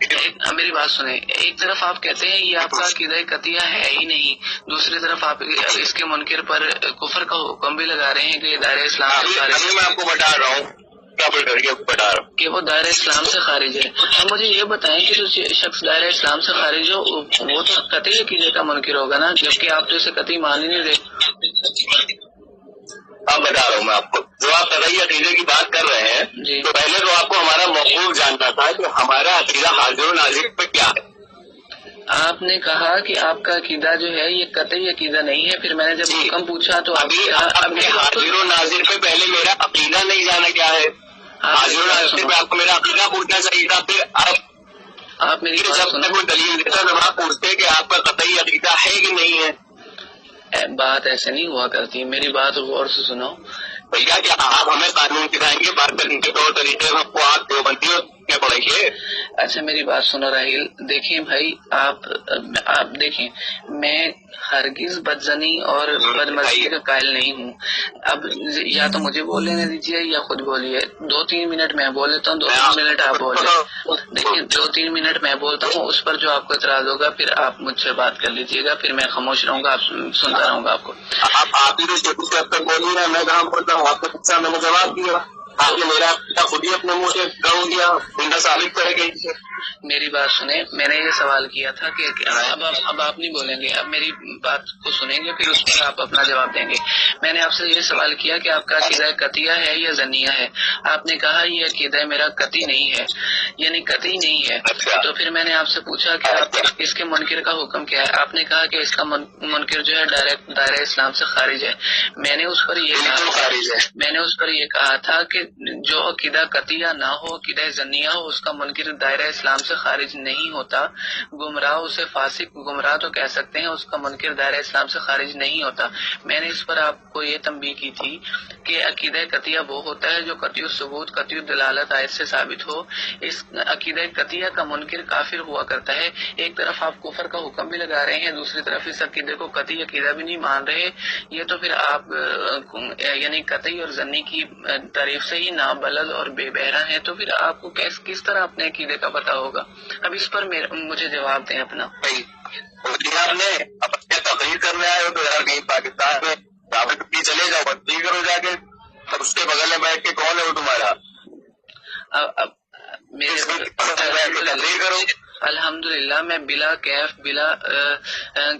میری بات سنیں، ایک طرف آپ کہتے ہیں یہ آپ کا عقیدہ قطعیہ ہے ہی نہیں، دوسری طرف آپ اس کے منکر پر کفر کا حکم بھی لگا رہے ہیں کہ دائرہ اسلام سے خارج ہے۔ میں آپ کو بتا رہا ہوں کہ وہ دائرہ اسلام سے خارج ہے۔ اب مجھے یہ بتائیں کہ جو شخص دائرہ اسلام سے خارج ہو وہ تو قطعی عقیدے کا منکر ہوگا نا، جبکہ آپ تو اسے قطعی مان ہی نہیں رہے۔ اب بتا رہا ہوں میں آپ کو، جو آپ قطعی عقیدے کی بات کر رہے ہیں جی، تو پہلے تو آپ کو ہمارا موقوف جاننا تھا کہ ہمارا عقیدہ حاضر و ناظر پہ کیا ہے۔ آپ نے کہا کہ آپ کا عقیدہ جو ہے یہ قطعی عقیدہ نہیں ہے، پھر میں نے جب حکم پوچھا تو ابھی حاضر و ناظر پہ پہلے میرا عقیدہ نہیں جانا کیا ہے، حاضر و ناظر پہ آپ کو میرا عقیدہ پوچھنا چاہیے تھا، پھر آپ میری بات جب سنو، تک کوئی دلیل دیتا تو آپ پوچھتے کہ آپ کا قطعی عقیدہ ہے کہ نہیں ہے۔ بات ایسے نہیں ہوا کرتی، میری بات غور سے سنو۔ بھیا کیا آپ ہمیں قانون سکھائیں گے، بات کرنے کے طور طریقے ہم کو آپ دیوبندیوں میں پڑیں گے؟ اچھا میری بات سنو راہیل، دیکھیں بھائی آپ دیکھیں، میں ہرگز بدزنی اور بدمزگی کا قائل نہیں ہوں۔ اب یا تو مجھے بول لینے دیجیے یا خود بولیے، 2-3 منٹ میں بول لیتا ہوں، 2-3 منٹ آپ بول لیں۔ دیکھیں 2-3 منٹ میں بولتا ہوں، اس پر جو آپ کو اعتراض ہوگا پھر آپ مجھ سے بات کر لیجیے گا، پھر میں خاموش رہوں گا، آپ سنتا رہوں گا آپ کو۔ آپ ہی تو کچھ اب تک بول ہی رہے، میں کہاں بولتا ہوں، آپ کو پوچھا میں نے جواب دیا، آپ نے میرا خود ہی اپنے منہ سے گاؤں دیا، زندہ ثابت کرے گی۔ میری بات سنیں، میں نے یہ سوال کیا تھا کہ اب آپ نہیں بولیں گے، اب میری بات کو سنیں گے پھر اس پر آپ اپنا جواب دیں گے۔ میں نے آپ سے یہ سوال کیا کہ آپ کا عقیدہ قطعیہ ہے یا ظنیہ ہے، آپ نے کہا یہ عقیدہ میرا قطعی نہیں ہے، یعنی قطعی نہیں ہے۔ تو پھر میں نے آپ سے پوچھا کہ آپ اس کے منکر کا حکم کیا ہے، آپ نے کہا کہ اس کا منکر جو ہے دائرہ اسلام سے خارج ہے۔ میں نے اس پر یہ کہا تھا کہ جو عقیدہ قطعیہ نہ ہو، عقیدہ ظنیہ ہو، اس کا منکر دائرہ اسلام سے خارج نہیں ہوتا، گمراہ اسے فاسق گمراہ تو کہہ سکتے ہیں، اس کا منکر دائرہ اسلام سے خارج نہیں ہوتا۔ میں نے اس پر آپ کو یہ تنبیہ کی تھی کہ عقیدہ قطعیہ وہ ہوتا ہے جو قطعی ثبوت قطعی دلالت آیت سے ثابت ہو۔ اس عقیدہ قطعیہ کا منکر کافر ہوا کرتا ہے۔ ایک طرف آپ کفر کا حکم بھی لگا رہے ہیں، دوسری طرف اس عقیدے کو قطعی عقیدہ بھی نہیں مان رہے، یہ تو پھر آپ یعنی قطعی اور ظنی کی تعریف سے ہی نابلد اور بے بہرہ ہیں، تو پھر آپ کو کس طرح اپنے عقیدے کا پتہ ہوگا؟ اب اس پر مجھے جواب دیں اپنا۔ آپ نے اپنے تقریر کرنے آئے ہو تو یار کہیں پاکستان میں چلے جاؤ، تقریر کرو جا کے، تب اس کے بغل میں بیٹھ کے کون ہے وہ تمہارا؟ اب الحمدللہ میں بلا کیف بلا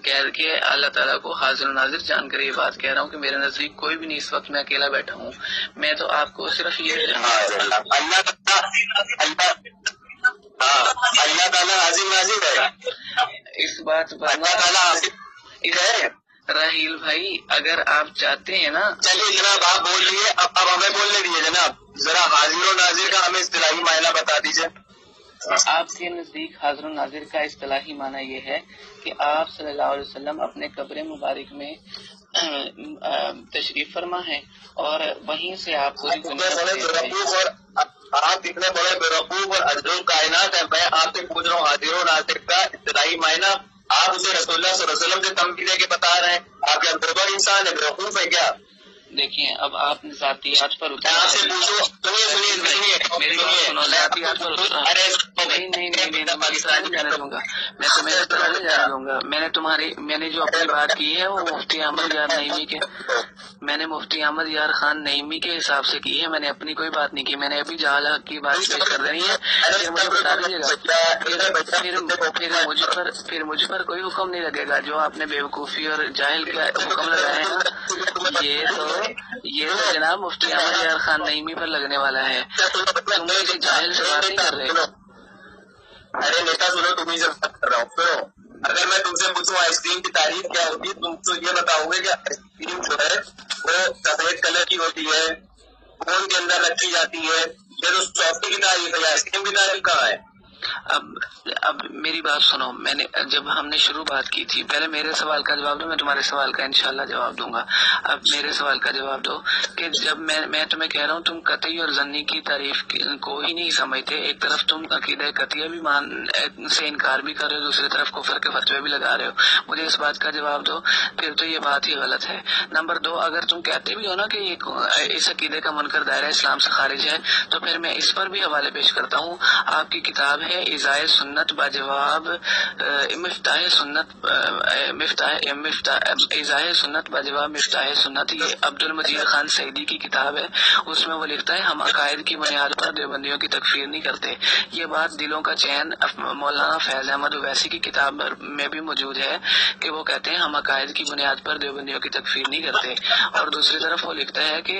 کہہ کے اللہ تعالیٰ کو حاضر و ناظر جان کر یہ بات کہہ رہا ہوں کہ میرے نزدیک کوئی بھی نہیں، اس وقت میں اکیلا بیٹھا ہوں۔ میں تو آپ کو صرف یہ اللہ تعالیٰ حاضر ناظر ہے، اس بات پر اللہ تعالیٰ حاضر ہے۔ راہیل بھائی اگر آپ چاہتے ہیں نا، چلیے جناب آپ بول لیے، اب ہمیں بولنے دیجیے جناب، ذرا حاضر و ناظر کا ہمیں اصطلاحی معنی بتا دیجیے۔ آپ کے نزدیک حاضر و ناظر کا اصطلاحی معنی یہ ہے کہ آپ صلی اللہ علیہ وسلم اپنے قبر مبارک میں تشریف فرما ہے اور وہیں سے آپ کو آپ اتنے بڑے بیوقوف اور عجوب کائنات ہیں، میں آپ سے پوچھ رہا ہوں حاضر و ناظر کا اصطلاحی معنی، آپ اسے رسول اللہ صلی اللہ علیہ وسلم سے تمبی دے کے بتا رہے ہیں، آپ کیا بڑا انسان ہے، بیوقوف ہے کیا؟ دیکھیے اب آپ ذاتیات پر میں آپ سے پوچھوں، میری بات سنو، ذاتیات پر نہیں پاکستانی جانے دوں گا، میں تمہیں اس طرح نہیں جانے دوں گا۔ میں نے جو اپنی بات کی ہے وہ مفتی احمد یار نعیمی کے، میں نے مفتی احمد یار خان نعیمی کے حساب سے کی ہے، میں نے اپنی کوئی بات نہیں کی، میں نے ابھی جہال حق کی بات پیش کر رہی ہے، پھر مجھے بتا دیجیے گا، پھر مجھ پر کوئی حکم نہیں لگے گا، جو آپ نے بیوقوفی اور جاہل کا حکم لگائے ہیں نا، یہ تو جناب مفتی احمد یار خان نعیمی پر لگنے والا ہے، تم کسی جاہل سے بات نہیں کر رہے۔ ارے نیتا سنو، تمہیں سے بات کر رہا ہوں، سنو، اگر میں تم سے پوچھوں آئس کریم کی تعریف کیا ہوتی ہے، تم تو یہ بتاؤ گے کہ آئس کریم جو ہے وہ سفید کلر کی ہوتی ہے، کون کے اندر رکھی جاتی ہے، پھر اس سافٹی کی تعریف ہے، آئس کریم کی تعریف کہاں ہے؟ اب میری بات سنو، میں نے جب ہم نے شروع بات کی تھی، پہلے میرے سوال کا جواب دو، میں تمہارے سوال کا انشاءاللہ جواب دوں گا۔ اب میرے سوال کا جواب دو کہ جب میں تمہیں کہہ رہا ہوں تم قطعی اور ظنی کی تعریف کو ہی نہیں سمجھتے، ایک طرف تم عقیدہ قطعیہ بھی سے انکار بھی کر رہے ہو، دوسری طرف کفر کے فتوے بھی لگا رہے ہو، مجھے اس بات کا جواب دو، پھر تو یہ بات ہی غلط ہے۔ نمبر 2، اگر تم کہتے بھی ہو نا کہ اس عقیدے کا منکر دائرہ اسلام سے خارج ہے، تو پھر میں اس پر بھی حوالے پیش کرتا ہوں، آپ کی کتاب ہے ہے ایذائے سنت باجواب مفتاح سنت ایذائے سنت باجواب مفتاح سنت، یہ عبد المجید خان سعیدی کی کتاب ہے. اس میں وہ لکھتا ہے ہم عقائد کی بنیاد پر دیوبندیوں کی تکفیر نہیں کرتے. یہ بات دلوں کا چین مولانا فیض احمد اویسی کی کتاب میں بھی موجود ہے کہ وہ کہتے ہیں ہم عقائد کی بنیاد پر دیوبندیوں کی تکفیر نہیں کرتے. اور دوسری طرف وہ لکھتا ہے کہ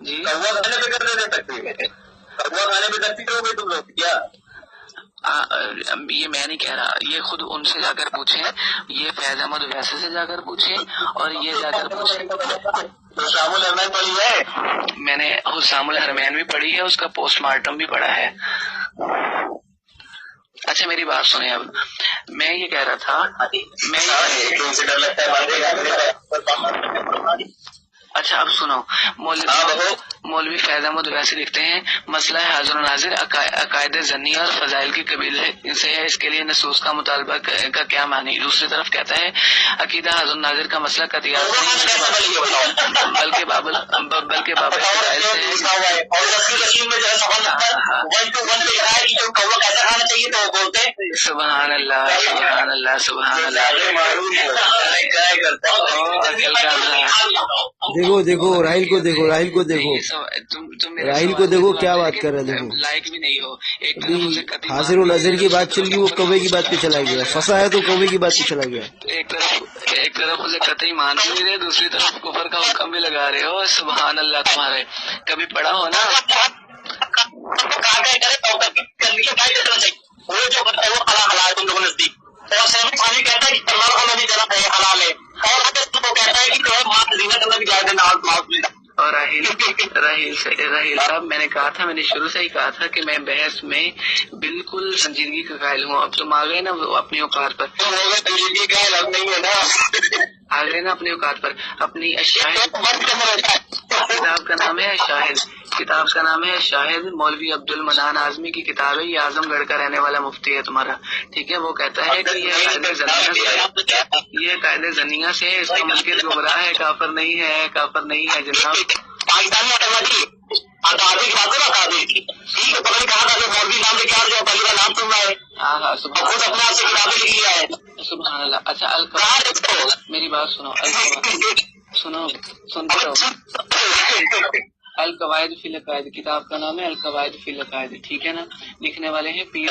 جی یہ میں نہیں کہہ رہا، یہ خود ان سے جا کر پوچھیں، یہ فیض احمد اویسی سے جا کر پوچھیں اور یہ جا کر پوچھیں. حسام الحرمین پڑھی ہے، میں نے حسام الحرمین بھی پڑھی ہے، اس کا پوسٹ مارٹم بھی پڑھا ہے. اچھا میری بات سنیں، اب میں یہ کہہ رہا تھا اچھا اب سنو، مولوی فیض احمد اویسی لکھتے ہیں مسئلہ حاضر و ناظر عقائد ظنی اور فضائل کے قبیلے سے ہے، اس کے لیے نصوص کا مطالبہ کا کیا معنی. دوسری طرف کہتا ہے عقیدہ حاضر و ناظر کا مسئلہ قطعیات نہیں بلکہ باب فضائل سے ہے. سبحان اللہ سبحان اللہ سبحان اللہ. دیکھو راہیل کو دیکھو راہیل کو دیکھو کیا بات کر رہا ہے. دیکھو لائق بھی نہیں ہو، ایک حاضر و نظر کی بات چل رہی، وہ کوے کی بات پہ چلا گیا، پھنسا ہے تو کوے کی بات پہ چلا گیا. ایک طرف اسے قطعی مان بھی نہیں رہے، دوسری طرف کفر کا حکم بھی لگا رہے ہو. سبحان اللہ. تمہارے کبھی پڑھا ہو نا وہ جو کرتا ہے وہ حلال ہے تم لوگوں کے نزدیک، اور سیمی خانی کہتا ہے کہ تلوار کا نبی جرا ہے حلال ہے، اور اگر تم کو کہتا ہے کہ جو ہے ماں زینہ کرنا بھی جائز ہے نہ. اور راہیل صاحب میں نے کہا تھا، میں نے شروع سے ہی کہا تھا کہ میں بحث میں بالکل سنجیدگی کا قائل ہوں. اب تم آ گئے نا اپنی اوقات پر، سنجیدگی کا قائل نہیں ہے نا، آ گئے نا اپنی اوقات پر. اپنی الشاہد کتاب کا نام ہے الشاہد، کتاب کا نام ہے شاہد، مولوی عبد المنان اعظمی کی کتاب ہے. یہ اعظم گڑھ کا رہنے والا مفتی ہے تمہارا، ٹھیک ہے. وہ کہتا ہے کہ یہ قاعدہ زنیہ سے ہے، اس کا منکر گمراہ ہے، کافر نہیں ہے جناب. پاکستانی کی بات ہے نا، تعبیر کی ٹھیک ہے. پتہ نہیں کہاں تھا مولوی نام لے کے آ جو پہلی کا نام سن رہا ہے، ہاں خود اپنے آپ سے کتابیں لکھ لیا ہے. سبحان اللہ. اچھا میری بات سنو، سنتے رہو. القواعد فی العقائد کتاب کا نام ہے القواعد فی العقائد، ٹھیک ہے نا. لکھنے والے ہیں پیر.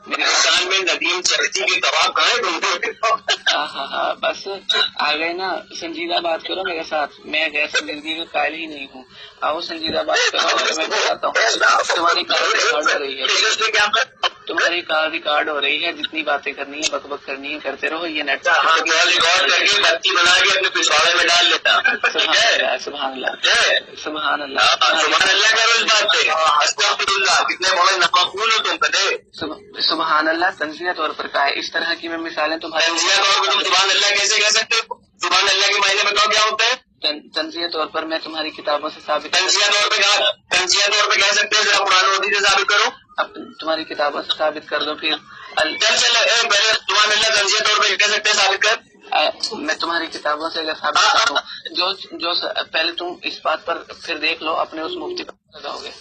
ہندوستان میں ندیم چرچی کے کباب کھائے. ہاں بس آ گئے نا. سنجیدہ بات کرو میرے ساتھ، میں غیر سنجیدگی کا قائل ہی نہیں ہوں. آؤ سنجیدہ بات کرو اور میں بتاتا ہوں. تمہاری کار ریکارڈ ہو رہی ہے، جتنی باتیں کرنی ہے بک بک کرنی ہے کرتے رہو. یہ نیٹ بنا کے اپنے پچھواڑے میں ڈال لیتا. سبحان اللہ سبحان اللہ سبحان اللہ کا روز بات ہے. استغفراللہ، کتنے بڑے نقابون ہو تم کہتے. سبحان اللہ تنزیہ طور پر کہا ہے. اس طرح کی میں مثالیں تمہارے سبحان اللہ کیسے کہہ سکتے ہو؟ سبحان اللہ کے معنی بتاؤ کیا ہوتا ہے. تنزیہ طور پر میں تمہاری کتابوں سے ثابت تنزیہ طور پہ کہہ سکتے ہیں، ذرا قرآن حدیث سے ثابت کرو. اب تمہاری کتابوں سے ثابت کر دو. پھر پہلے سبحان اللہ تنزیہ طور پہ کہہ سکتے ہیں ثابت کر. میں تمہاری کتابوں سے اگر ثابت کروں جو پہلے تم اس بات پر پھر دیکھ لو، اپنے اس مفتی پر لگاؤ گے.